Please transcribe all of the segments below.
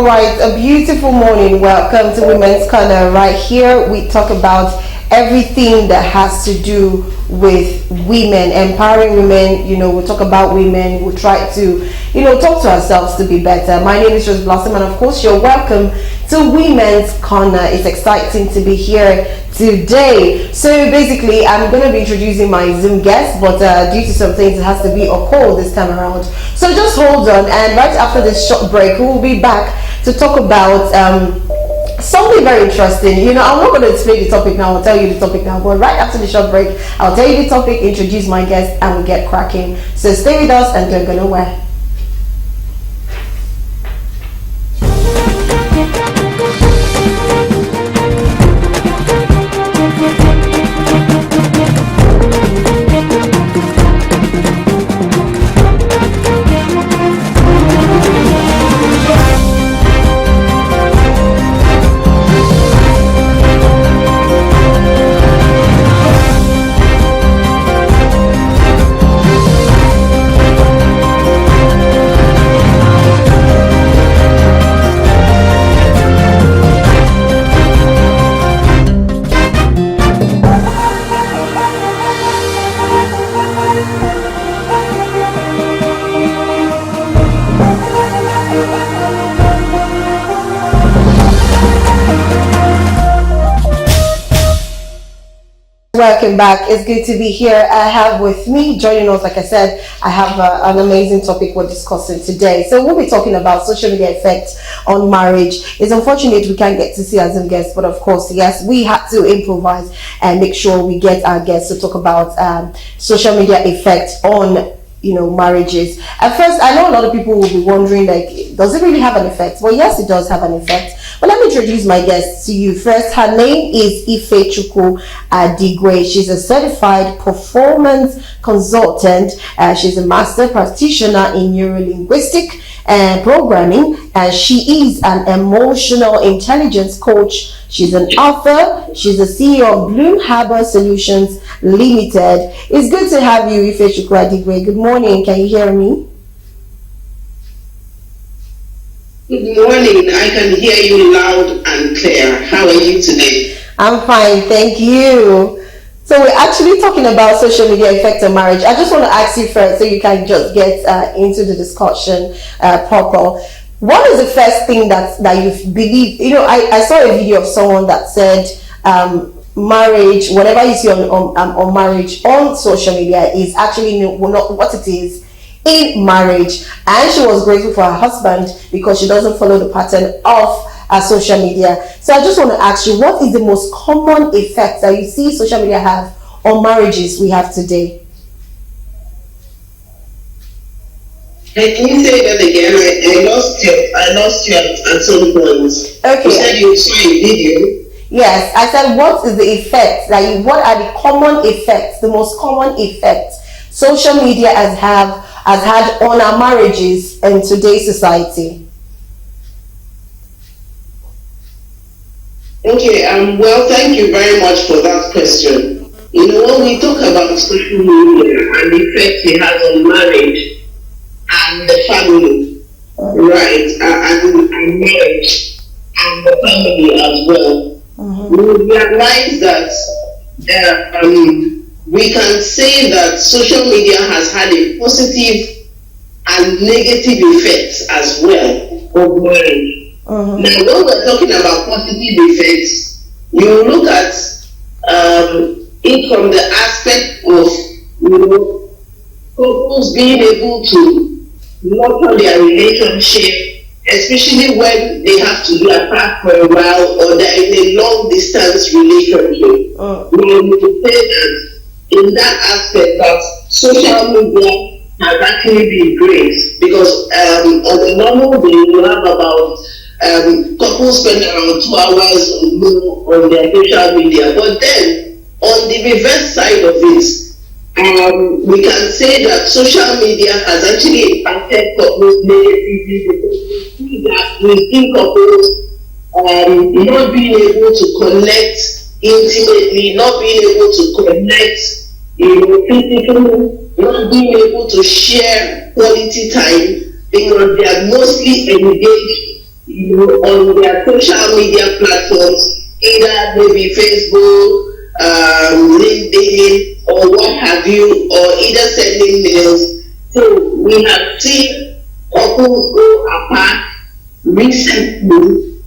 right, a beautiful morning. Welcome to Women's Corner. Right here, we talk about everything that has to do with women, empowering women. We talk about women. We try to, talk to ourselves to be better. My name is Rose Blossom, and of course, you're welcome to Women's Corner. It's exciting to be here today. So basically, I'm going to be introducing my Zoom guest, but due to some things, it has to be a call this time around. So just hold on, and right after this short break, we will be back to talk about something very interesting. I'm not going to explain the topic now. I'll tell you the topic now, but right after the short break, I'll tell you the topic, introduce my guest, and we'll get cracking. So stay with us and don't go nowhere. Welcome back. It's good to be here. I have with me, joining us, like I said, I have an amazing topic we're discussing today. So we'll be talking about social media effects on marriage. It's unfortunate we can't get to see as a guest, but of course, yes, we had to improvise and make sure we get our guests to talk about social media effects on marriages. At first, I know a lot of people will be wondering, does it really have an effect? Well, yes, it does have an effect. But let me introduce my guest to you first. Her name is Ifechukwu Adigwe. She's a certified performance consultant. She's a master practitioner in neurolinguistic programming, and she is an emotional intelligence coach. She's an author. She's the CEO of Bloom Harbor Solutions Limited. It's good to have you, Ifechukwu Adigwe. Good morning. Can you hear me? Good morning. I can hear you loud and clear. How are you today? I'm fine, thank you. So we're actually talking about social media effect on marriage. I just want to ask you first, so you can just get into the discussion proper. What is the first thing that you believe? I saw a video of someone that said marriage, whatever you see on marriage on social media is actually not what it is in marriage, and she was grateful for her husband because she doesn't follow the pattern of social media. So I just want to ask you, what is the most common effect that you see social media have on marriages we have today? Can you say that again? I lost you at some point. Okay. You said you saw a video. Yes, I said, what is the effect? What are the common effects, the most common effects social media has had on our marriages in today's society? Okay, well, thank you very much for that question. When we talk about social media and the effect it has on marriage and the family, right, and marriage and the family as well, we realize that we can say that social media has had a positive and negative effects as well on marriage. Now, when we're talking about positive effects, you look at it from the aspect of couples being able to nurture their relationship, especially when they have to be apart for a while or they're in a long distance relationship. We would say that in that aspect that social media has actually been great, because on a normal day you have about couples spend around 2 hours or more on their social media, but then on the reverse side of it, we can say that social media has actually impacted couples negatively, because we see that within couples not being able to connect intimately, not being able to connect physically, not being able to share quality time, because they are mostly engaged on their social media platforms, either maybe Facebook, LinkedIn, or what have you, or either sending mails. So we have seen couples go apart recently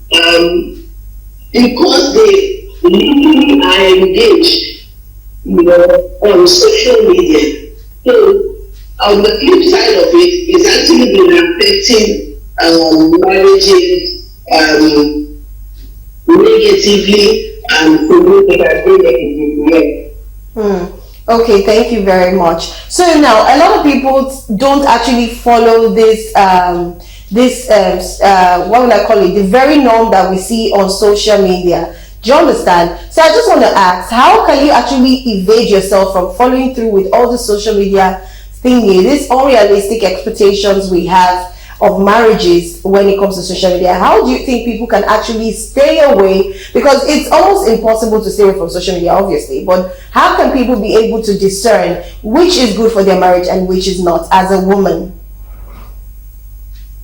because they really are engaged, on social media. So on the flip side of it, it's actually been affecting marriages negatively and negatively. Okay, thank you very much. So now a lot of people don't actually follow this what will I call it, the very norm that we see on social media. Do you understand? So I just want to ask, how can you actually evade yourself from following through with all the social media thingy, these unrealistic expectations we have of marriages when it comes to social media? How do you think people can actually stay away? Because it's almost impossible to stay away from social media, obviously, but how can people be able to discern which is good for their marriage and which is not, as a woman?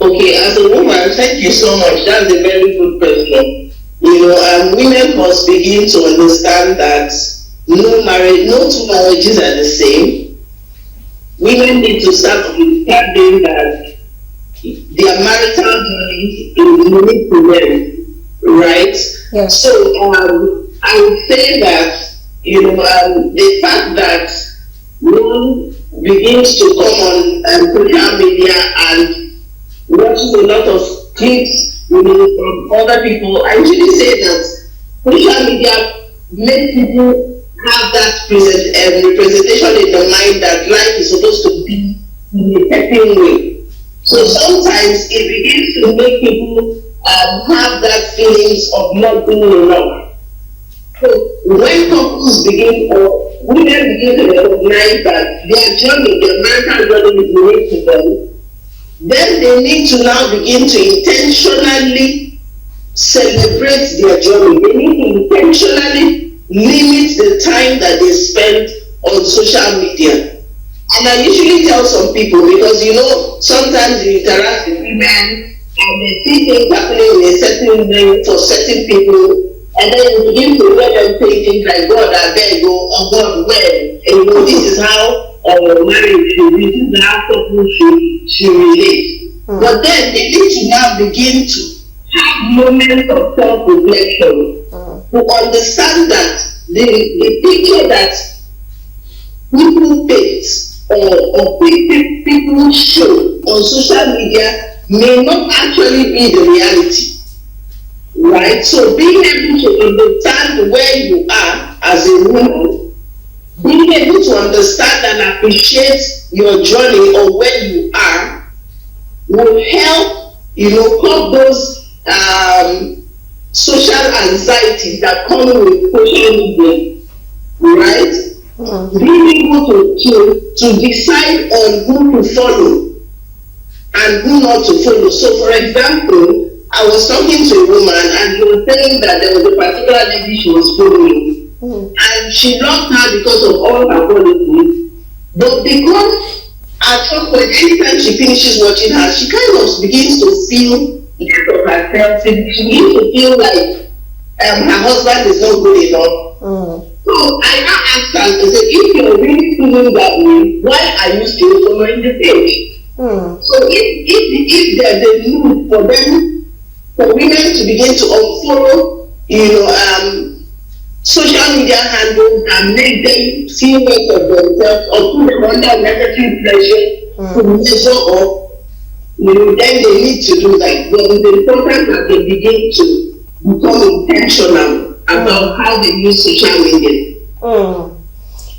Okay, as a woman, thank you so much. That's a very good question. Women must begin to understand that no two marriages are the same. Women need to start understanding that their marital journey is unique to them, right? Yeah. So I would say that the fact that one begins to come on social media and watches a lot of clips from other people, I usually say that social media makes people have that representation in the mind that life is supposed to be in a certain way. So sometimes it begins to make people have that feelings of not being enough. So when couples begin, or women begin to recognize that their journey, their marital journey is unique to them, then they need to now begin to intentionally celebrate their journey. They need to intentionally limit the time that they spend on social media. And I usually tell some people, because sometimes you interact with women and they see things happening in a certain way for certain people, and then you begin to hear them say things like, God, I beg you, or God, when? This is how marriage should be, this is how couples should relate. But then they need to now begin to have moments of self-reflection to understand that the picture that people paint or people show on social media may not actually be the reality. Right? So being able to understand where you are as a woman, being able to understand and appreciate your journey or where you are will help, cut those social anxieties that come with social media, right? Being able to decide on who to follow and who not to follow. So, for example, I was talking to a woman and she was saying that there was a particular lady she was following, and she loved her because of all her qualities, but because at some point, anytime she finishes watching her, she kind of begins to feel less of herself. She begins to feel like her husband is not good enough. So I now asked her, I said, if you're really feeling that way, why are you still following the page? So if there's a need for them, for women to begin to unfollow, social media handles and make them feel less of themselves or put them under unnecessary pressure to measure up, then they need to do that. But it's important that they begin to become intentional about how they use social media.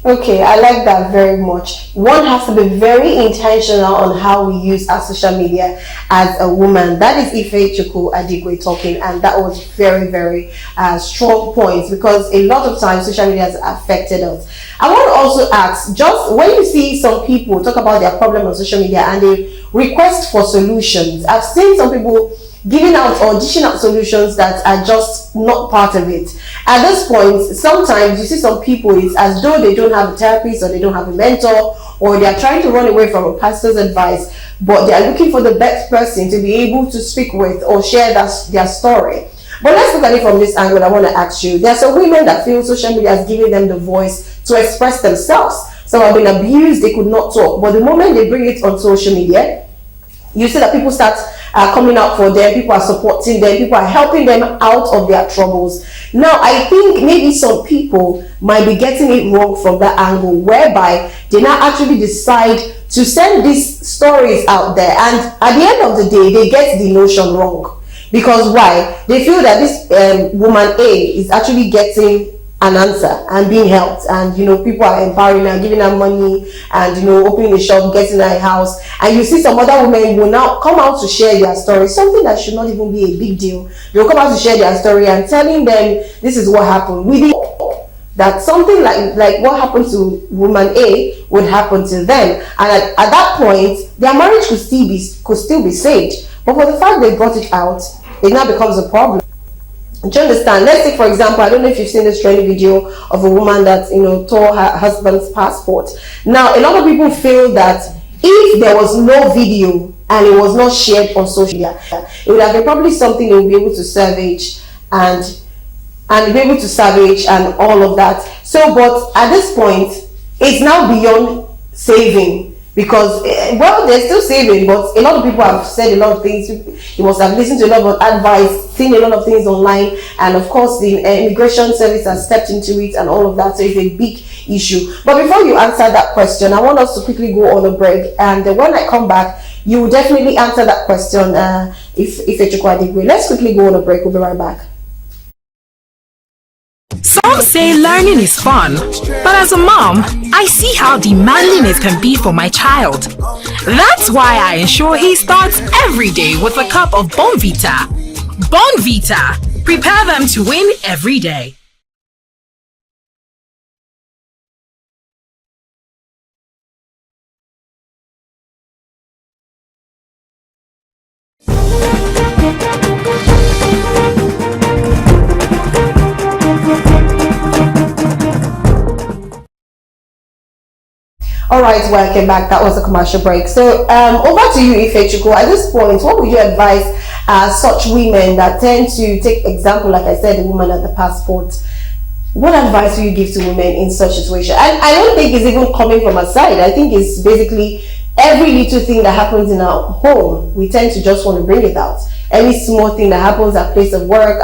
Okay, I like that very much. One has to be very intentional on how we use our social media as a woman. That is Ifechukwu Adigwe talking, and that was very, very strong points, because a lot of times social media has affected us. I want to also ask, just when you see some people talk about their problem on social media and they request for solutions, I've seen some people giving out or dishing out solutions that are just not part of it. At this point, sometimes you see some people, it's as though they don't have a therapist or they don't have a mentor or they are trying to run away from a pastor's advice, but they are looking for the best person to be able to speak with or share their story. But let's look at it from this angle. I want to ask you, there are some women that feel social media is giving them the voice to express themselves. Some have been abused, they could not talk, but the moment they bring it on social media, you see that people start coming out for them, people are supporting them, people are helping them out of their troubles. Now, I think maybe some people might be getting it wrong from that angle, whereby they now actually decide to send these stories out there, and at the end of the day, they get the notion wrong. Because why? They feel that this woman A is actually getting an answer and being helped, and people are empowering her, giving her money, and opening a shop, getting her a house, and you see some other women will now come out to share their story, something that should not even be a big deal. They'll come out to share their story and telling them this is what happened, with that something like what happened to woman A would happen to them, and at that point their marriage could still be saved. But for the fact they brought it out, it now becomes a problem. Do you understand? Let's take, for example, I don't know if you've seen this trendy video of a woman that tore her husband's passport. Now, a lot of people feel that if there was no video and it was not shared on social media, it would have been probably something they would be able to salvage and be able to salvage and all of that. So, but at this point, it's now beyond saving. Because, well, they're still saving, but a lot of people have said a lot of things. You must have listened to a lot of advice, seen a lot of things online, and of course the immigration service has stepped into it and all of that, so it's a big issue. But before you answer that question, I want us to quickly go on a break, and when I come back, you will definitely answer that question if Echukwu Adigwe. Let's quickly go on a break. We'll be right back. Some say learning is fun, but as a mom, I see how demanding it can be for my child. That's why I ensure he starts every day with a cup of Bonvita. Bonvita. Prepare them to win every day. All right, welcome back. That was a commercial break. So over to you, Ifechukwu. At this point, what would you advise such women that tend to take example, like I said, the woman at the passport? What advice will you give to women in such situation? And I don't think it's even coming from a side. I think it's basically every little thing that happens in our home, we tend to just want to bring it out. Any small thing that happens at place of work,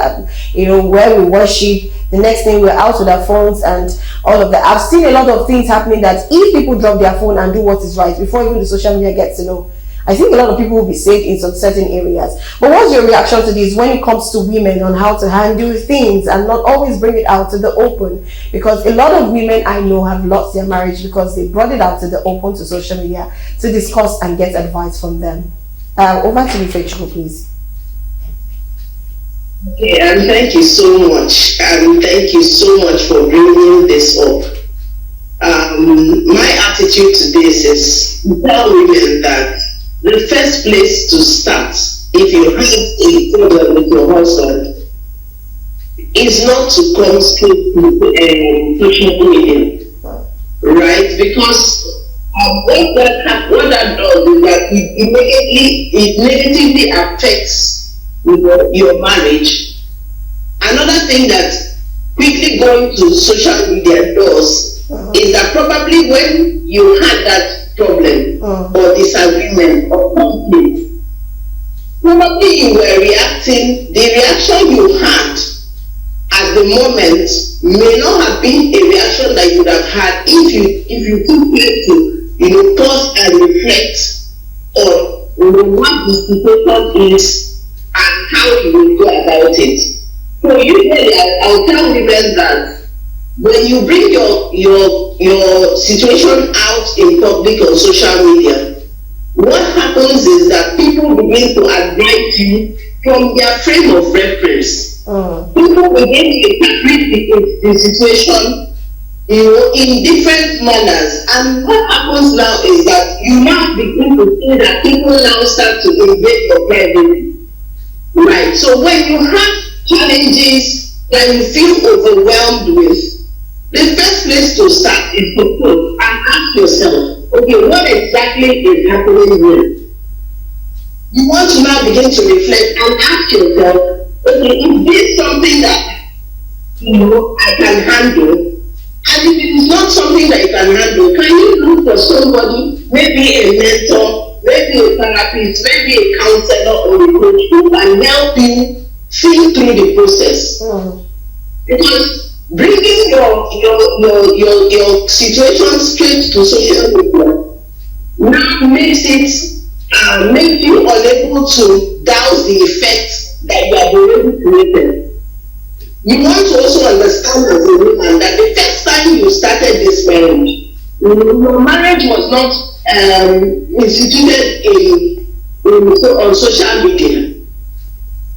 where we worship, the next thing we're out with our phones and all of that. I've seen a lot of things happening that if people drop their phone and do what is right before even the social media gets to know, I think a lot of people will be saved in some certain areas. But what's your reaction to this when it comes to women on how to handle things and not always bring it out to the open? Because a lot of women I know have lost their marriage because they brought it out to the open, to social media, to discuss and get advice from them. Over to you, Ifechukwu, please. Okay, and thank you so much. And thank you so much for bringing this up. My attitude to this is to tell women that the first place to start, if you have a problem with your husband, is not to come straight to social media, right? Because what that does is that it negatively affects your marriage. Another thing that quickly going to social media does is that probably when you had that problem or disagreement or conflict, probably you were reacting, the reaction you had at the moment may not have been a reaction that you would have had if you took place to pause and reflect on what the situation is and how you will go about it. So usually I'll tell women that when you bring your situation out in public on social media, what happens is that people begin to advise you from their frame of reference. People begin to interpret the situation in different manners, and what happens now is that you now begin to see that people now start to invade your privacy. Right. So when you have challenges that you feel overwhelmed with, the first place to start is to put and ask yourself, okay, what exactly is happening here? You want to now begin to reflect and ask yourself, okay, is this something that I can handle? And if it is not something that you can handle, can you look for somebody, maybe a mentor, maybe a therapist, maybe a counselor or a coach who can help you think through the process? Because bringing your situation straight to social media now makes you unable to douse the effect that you have already created. You want to also understand as a woman that the first time you started this marriage, your marriage was not instituted on social media.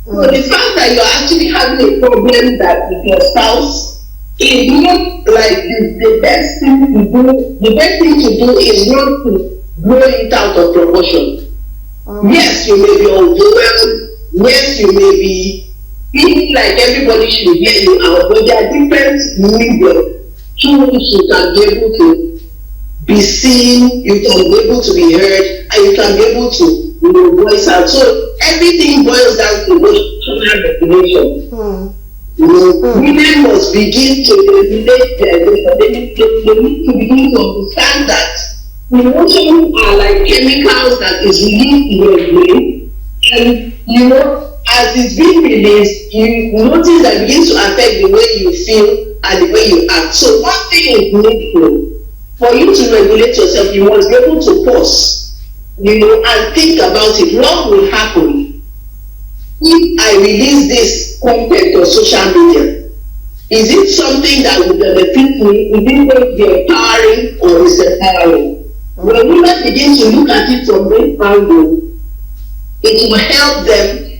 So the fact that you're actually having a problem that with your spouse is not like the best thing to do. The best thing to do is not to blow it out of proportion. Yes, you may be overwhelmed. Yes, you may be feeling like everybody should hear you out, but there are different media through which you can be able to be seen, you can be able to be heard, and you can be able to voice out. So everything boils down to emotional regulation. Women must begin to regulate their emotions. They need to begin to understand that emotions are like chemicals that is released in your brain, and as it's being released, you notice that it begins to affect the way you feel and the way you act. So one thing is needful. For you to regulate yourself, you must be able to pause, and think about it. What will happen if I release this content on social media? Is it something that will benefit me? Is it going to be empowering or is it empowering? When women begin to look at it from this angle, it will help them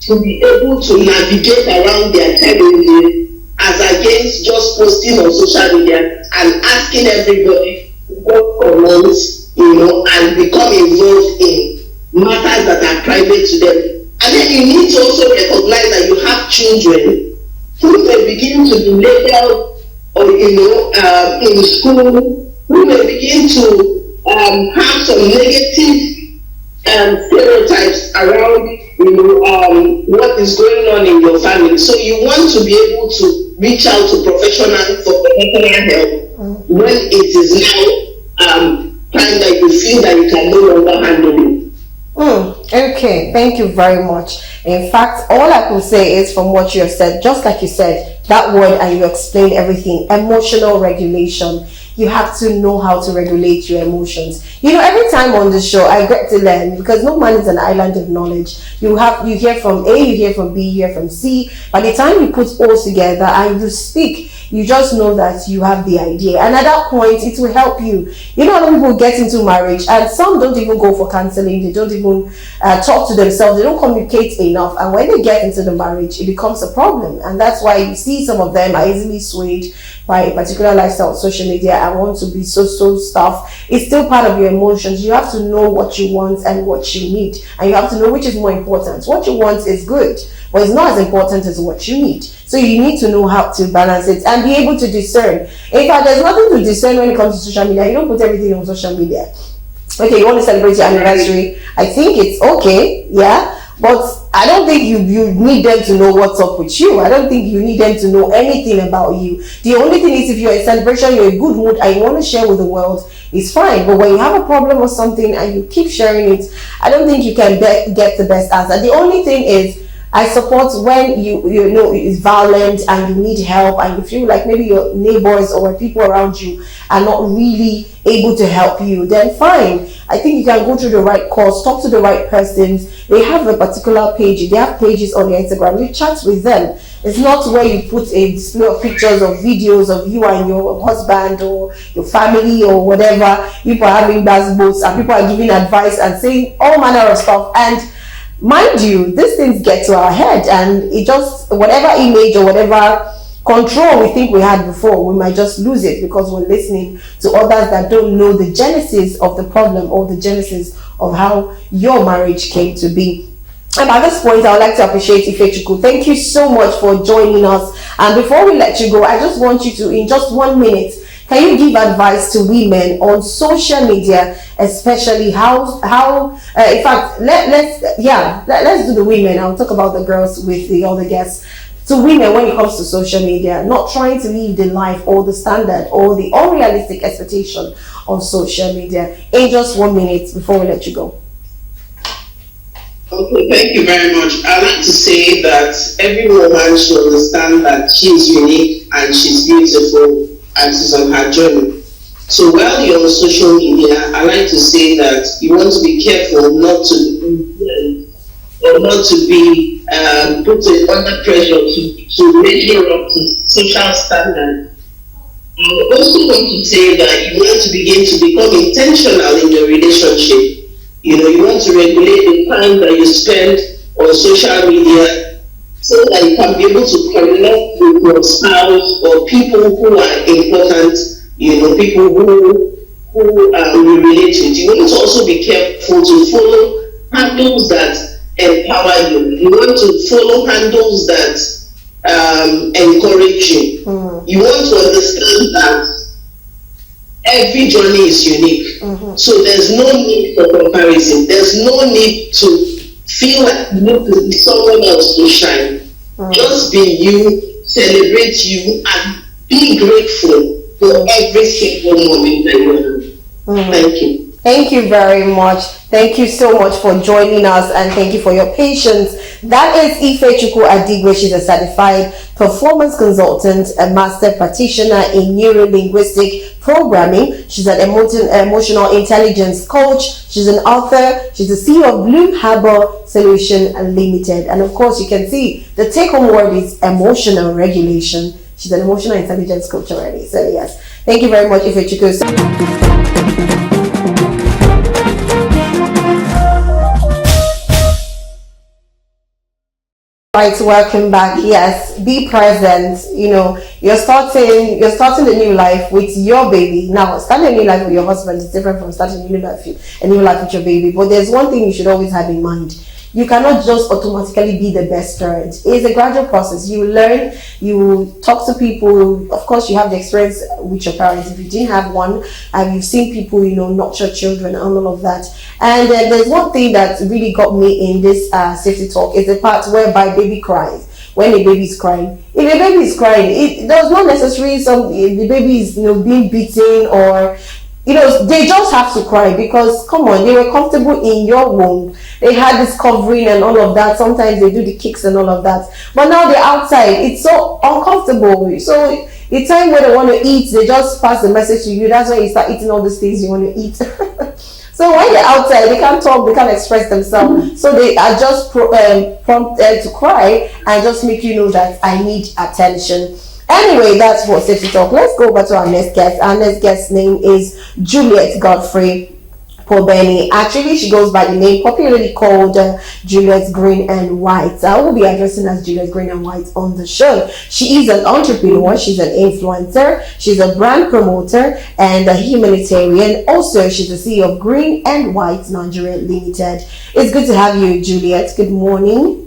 to be able to navigate around their challenges as against just posting on social media and asking everybody what comments, and become involved in matters that are private to them. And then you need to also recognize that you have children who may begin to be labeled or in school, who may begin to have some negative stereotypes around what is going on in your family. So you want to be able to reach out to professional help when it is now time that you feel that you can no longer handle it. Okay, thank you very much. In fact, all I can say is from what you have said, just like you said, that word, and you explained everything, emotional regulation. You have to know how to regulate your emotions. Every time on the show, I get to learn, because no man is an island of knowledge. You hear from A, you hear from B, you hear from C. By the time you put all together and you speak, you just know that you have the idea. And at that point, it will help you. A lot of people get into marriage and some don't even go for counseling. They don't even talk to themselves. They don't communicate enough. And when they get into the marriage, it becomes a problem. And that's why you see some of them are easily swayed by a particular lifestyle on social media and want to be so stuff. It's still part of your emotions. You have to know what you want and what you need. And you have to know which is more important. What you want is good, but it's not as important as what you need. So you need to know how to balance it and be able to discern. In fact, there's nothing to discern when it comes to social media. You don't put everything on social media. Okay, you want to celebrate your anniversary. I think it's okay, yeah. But I don't think you need them to know what's up with you. I don't think you need them to know anything about you. The only thing is, if you're in celebration, you're in good mood and you want to share with the world, it's fine. But when you have a problem or something and you keep sharing it, I don't think you can get the best answer. The only thing is, I support when you know it's violent and you need help and you feel like maybe your neighbors or people around you are not really able to help you, then fine. I think you can go through the right course, talk to the right persons. They have a particular page. They have pages on their Instagram. You chat with them. It's not where you put a display of pictures or videos of you and your husband or your family or whatever. People are having basketballs and people are giving advice and saying all manner of stuff. And mind you, these things get to our head, and it just, whatever image or whatever control we think we had before, we might just lose it because we're listening to others that don't know the genesis of the problem or the genesis of how your marriage came to be. And at this point, I would like to appreciate Ifechuku. Thank you so much for joining us. And before we let you go, I just want you to, in just 1 minute, can you give advice to women on social media, especially how in fact, let's do the women. I'll talk about the girls with the other guests. To women, when it comes to social media, not trying to live the life or the standard or the unrealistic expectation on social media. In just 1 minute before we let you go. Okay, thank you very much. I'd like to say that every woman should understand that she is unique and she's beautiful and she's on her journey. So while you're on social media, I like to say that you want to be careful not to be put under pressure to measure up to social standard. I also want to say that you want to begin to become intentional in your relationship. You want to regulate the time that you spend on social media so that you can be able to connect with your spouse or people who are important, people who you relate with. You want to also be careful to follow handles that empower you. You want to follow handles that encourage you. You want to understand that every journey is unique. So there's no need for comparison. There's no need to feel like you need to be someone else to shine. Just be you, celebrate you, and be grateful for every single moment that you have. Thank you. Thank you very much. Thank you so much for joining us, and thank you for your patience. That is Ifechuku Adigwe. She's a certified performance consultant, a master practitioner in neuro-linguistic programming. She's an emotional intelligence coach. She's an author. She's the CEO of Blue Harbor Solution Limited. And of course, you can see the take-home word is emotional regulation. She's an emotional intelligence coach already. So yes, thank you very much, Ifechuku. Right, welcome back. Yes, be present. You're starting a new life with your baby. Now, starting a new life with your husband is different from starting a new life with your baby. But there's one thing you should always have in mind. You cannot just automatically be the best parent. It's a gradual process. You learn, you talk to people. Of course, you have the experience with your parents. If you didn't have one, and you've seen people, nurture children and all of that. And there's one thing that really got me in this safety talk is the part whereby baby cries. When a baby is crying, if a baby is crying, it does not necessarily the baby is being beaten or they just have to cry because, come on, they were comfortable in your womb. They had this covering and all of that. Sometimes they do the kicks and all of that. But now they're outside. It's so uncomfortable. So the time when they want to eat, they just pass the message to you. That's why you start eating all these things you want to eat. So when they're outside, they can't talk, they can't express themselves. So they are just prompted to cry and just make you know that I need attention. Anyway, that's for safety talk. Let's go over to our next guest. Our next guest's name is Juliet Godfrey Pobeni. Actually, she goes by the name popularly called Juliet Green and White. I will be addressing as Juliet Green and White on the show. She is an entrepreneur. She's an influencer. She's a brand promoter and a humanitarian. Also, she's the CEO of Green and White Nigeria Limited. It's good to have you, Juliet. Good morning.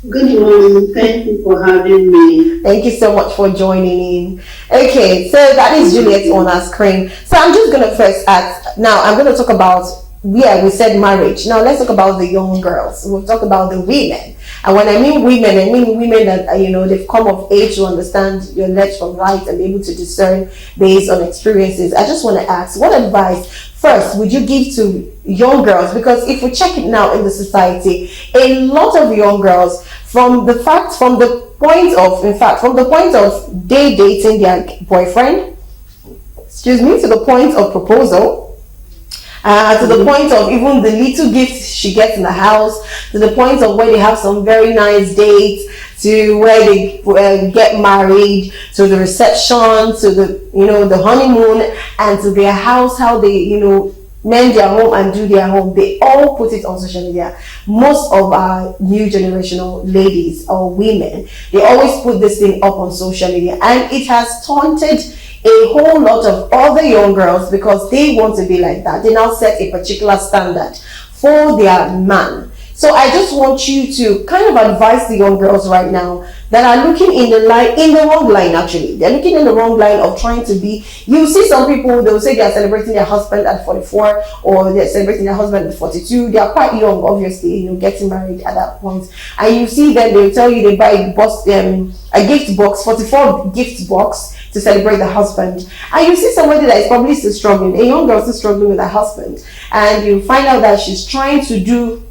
Good morning. Thank you for having me. Thank you so much for joining in. Okay, so that is Juliet on our screen. So I'm just going to first ask, now I'm going to talk about, we said marriage. Now let's talk about the young girls. We'll talk about the women. And when I mean women, I mean women that, they've come of age to understand your left from right and be able to discern based on experiences. I just want to ask, what advice first would you give to young girls? Because if we check it now in the society, a lot of young girls, from the point of they dating their boyfriend, to the point of proposal, to the point of even the little gifts she gets in the house, to the point of where they have some very nice dates, to where they get married, to the reception, to the honeymoon, and to their house, how they mend their home and do their home. They all put it on social media. Most of our new generational ladies or women, they always put this thing up on social media, and it has taunted a whole lot of other young girls because they want to be like that. They now set a particular standard for their man. So I just want you to kind of advise the young girls right now that are looking in the wrong line. Actually, they're looking in the wrong line of trying to be. You see some people, they'll say they are celebrating their husband at 44, or they're celebrating their husband at 42. They are quite young, obviously, getting married at that point. And you see them, they'll tell you they buy a gift box, 44 gift box, to celebrate the husband. And you see somebody that is probably still struggling, a young girl still struggling with her husband, and you find out that she's trying to do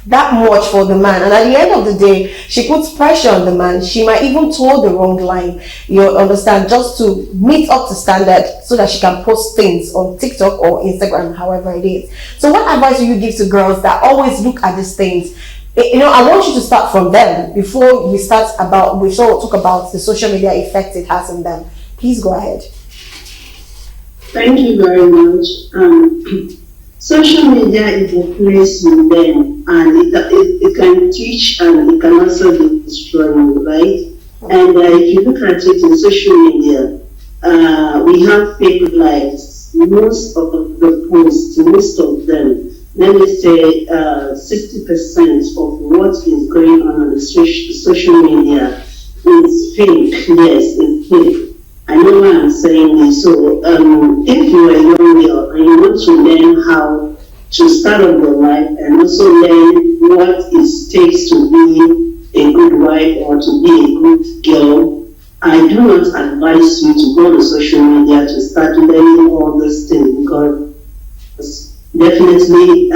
that much for the man, and at the end of the day she puts pressure on the man. She might even toe the wrong line, you understand, just to meet up to standard so that she can post things on TikTok or Instagram, however it is. So what advice do you give to girls that always look at these things? I want you to start from them before we talk about the social media effect it has on them. Please go ahead. Thank you very much. Social media is a place you learn, and it can teach and it can also destroy you, right? And if you look at it in social media, we have fake lives. Most of the posts, most of them, let me say 60% of what is going on the social media is fake. Yes, it's fake. I know why I'm saying this. So if you are a young girl and you want to learn how to start up your life and also learn what it takes to be a good wife or to be a good girl, I do not advise you to go on social media to start learning all these things, because definitely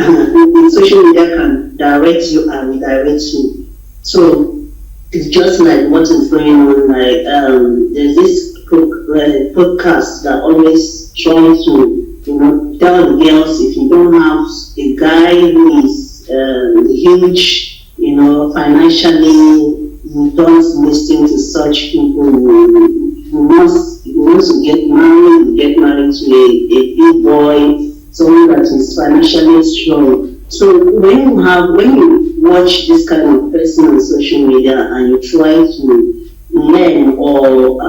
social media can direct you and redirect you. So it's just like what is going on. Like there's this podcast that always tries to tell the girls, if you don't have a guy who is huge, financially, you don't listen to such people. You must get married to a big boy, someone that is financially strong. So when you watch this kind of person on social media and you try to learn or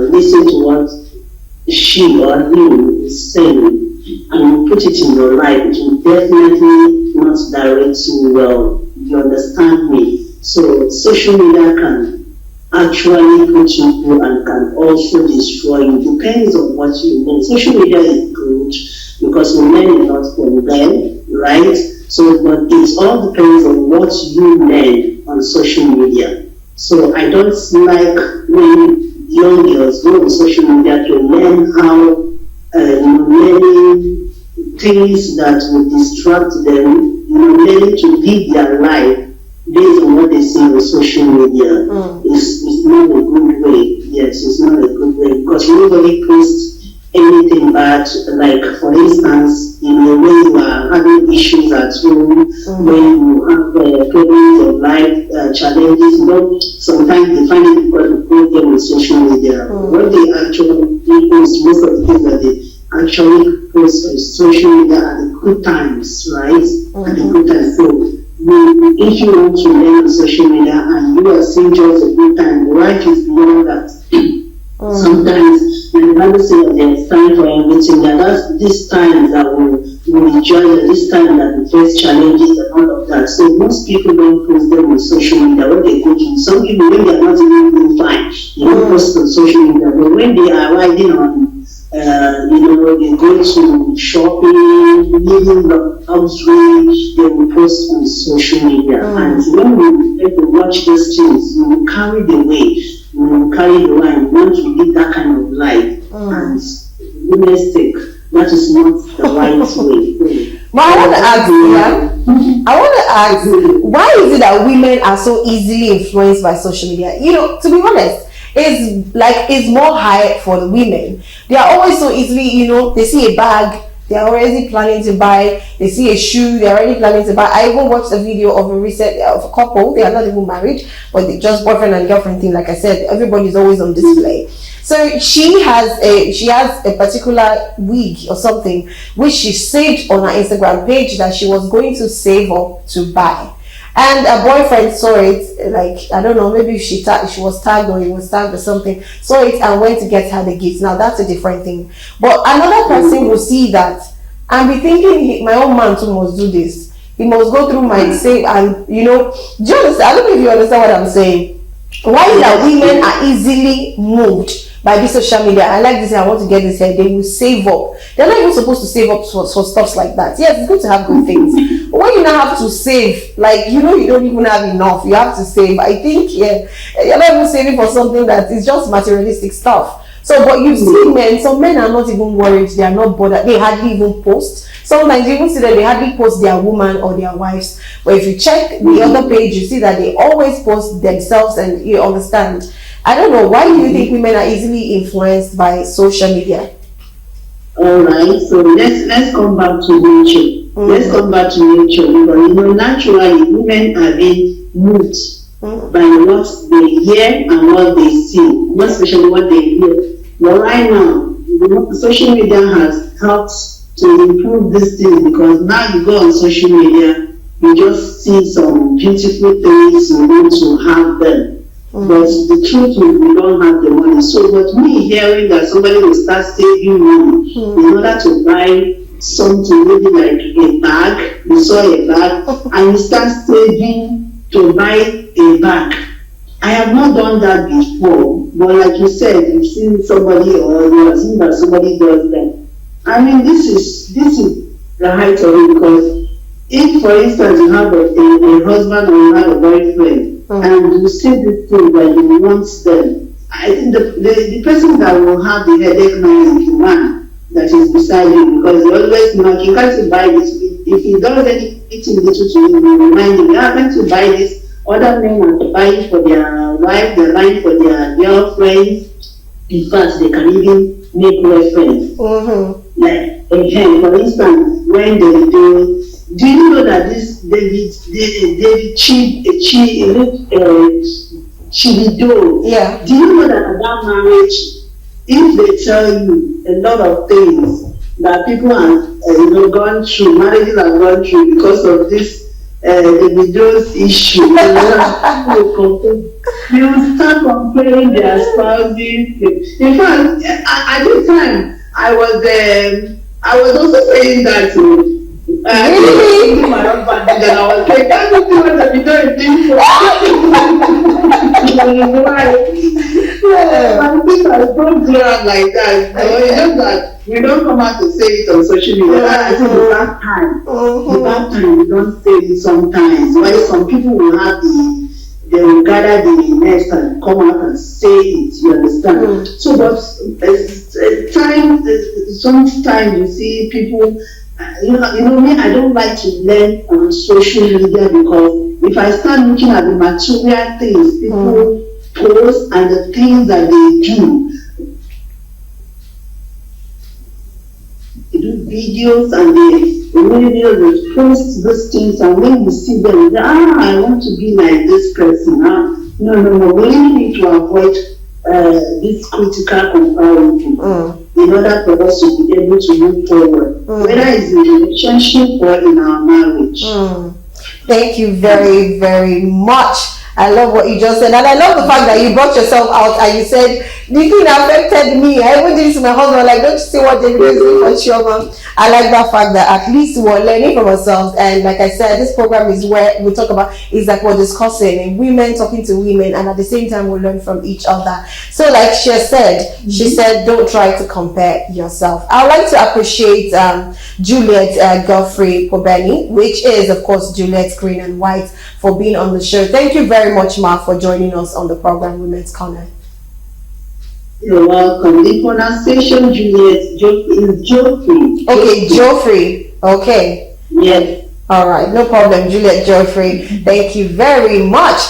listen to what she or he is saying and put it in your life, it will definitely not direct you well. You understand me? So social media can actually put you through and can also destroy you. Depends on what you learn. Social media is good because we learn a lot from them, right? So, but it all depends on what you learn on social media. So I don't like when young girls go on social media to learn how many things that will distract them, learning to live their life based on what they see on social media. It's not a good way. Yes, it's not a good way, because nobody posts anything bad. Like, for instance, when you are having issues at home, when you have problems of life, challenges, sometimes they find it difficult to post them on social media. What they actually post, most of the things that they actually post on social media are the good times, right? At the good times. So, if you want to learn on social media and you are seeing just a good time, life is beyond that. Sometimes when the Bible says that there is time for everything, that's this time that we enjoy, this time that we face challenges and all of that. So most people don't post them on social media when they go through. Some people, when they are not even doing fine, they don't post on social media. But when they are riding on, they go to shopping, living the house rate, they will post on social media. And when we get to watch those things, you will carry the weight. You will carry the line. You want to live that kind of life. And mistake. That is not the right way. But I want to ask, why is it that women are so easily influenced by social media? To be honest, it's more high for the women. They are always so easily, they see a bag, they're already planning to buy. They see a shoe, they're already planning to buy. I even watched a video of a couple. They are not even married, but they just boyfriend and girlfriend thing. Like I said, everybody's always on display. So she has a particular wig or something which she saved on her Instagram page that she was going to save up to buy. And a boyfriend saw it, like, I don't know, maybe she was tagged or he was tagged or something, saw it and went to get her the gift. Now that's a different thing. But another person will see that and be thinking, my own man too must do this. he must go through my same, and do you understand? I don't know if you understand what I'm saying. Why is that women are easily moved by this social media? I like this, I want to get this here. They will save up. They're not even supposed to save up for stuff like that. Yes, it's good to have good things. But when you now have to save, like, you don't even have enough, you have to save. I think, you're not even saving for something that is just materialistic stuff. So, but you see men, some men are not even worried, they are not bothered, they hardly even post. Sometimes you even see that they hardly post their woman or their wives. But if you check the other page, you see that they always post themselves, and you understand. I don't know, why do you think women are easily influenced by social media? Alright, so let's come back to nature. Let's come back to nature, because naturally women are being moved by what they hear and what they see, not especially what they hear. But right now, social media has helped to improve this thing, because now you go on social media, you just see some beautiful things, you want to have them. But the truth is, we don't have the money. So, but me hearing that somebody will start saving money in order to buy something, maybe like a bag, you saw a bag, and you start saving to buy a bag. I have not done that before, but like you said, you've seen somebody, or you have seen that somebody does that. I mean, this is the height of it, because if, for instance, you have a husband or you have a boyfriend, and you see this thing that you want them, I think the person that will have the headache now is the man that is beside you, because he always knock. You can't buy this. If he does anything little to you, you remind him, I want to buy this. Other men are buying for their wife, they're buying for their girlfriends. In fact, they can even make reference. Like, again, for instance, when they do you know that this David Chivido? Yeah. Do you know that about marriage, if they tell you a lot of things that people have gone through, marriages have gone through because of this Davido's issue, they will start comparing their spouses. In fact, at this time, I was also saying that Really? my husband, then I was like, I don't know what Davido is doing for my people don't grow up like that. It's just that we don't come out to say it on social media. I think the bad time we don't say it sometimes. Why some people will have they will gather the nest and come out and say it, you understand? So, but sometimes you see people, me, I don't like to learn on social media, because if I start looking at the material things people post and the things that they do videos, and they post those things, and when you see them, I want to be like this person. No, we need to avoid this critical comparison in order for us to be able to move forward, whether it's in a relationship or in our marriage. Thank you very, very much. I love what you just said, and I love the fact that you brought yourself out and you said the thing affected me. I even did it to my husband, like, don't you see what they do for Chioma? I like that fact that at least we're learning from ourselves. And like I said, this program is where we talk about, is like we're discussing and women talking to women, and at the same time we learn from each other. So like she said, don't try to compare yourself. I would like to appreciate Juliet Godfrey Pobeni, which is of course Juliet Green and White, for being on the show. Thank you very much, Ma, for joining us on the program Women's Corner. You're welcome. The pronunciation, Juliet, is Geoffrey. Okay, Geoffrey. Okay. Yes. All right, no problem, Juliet Geoffrey. Thank you very much.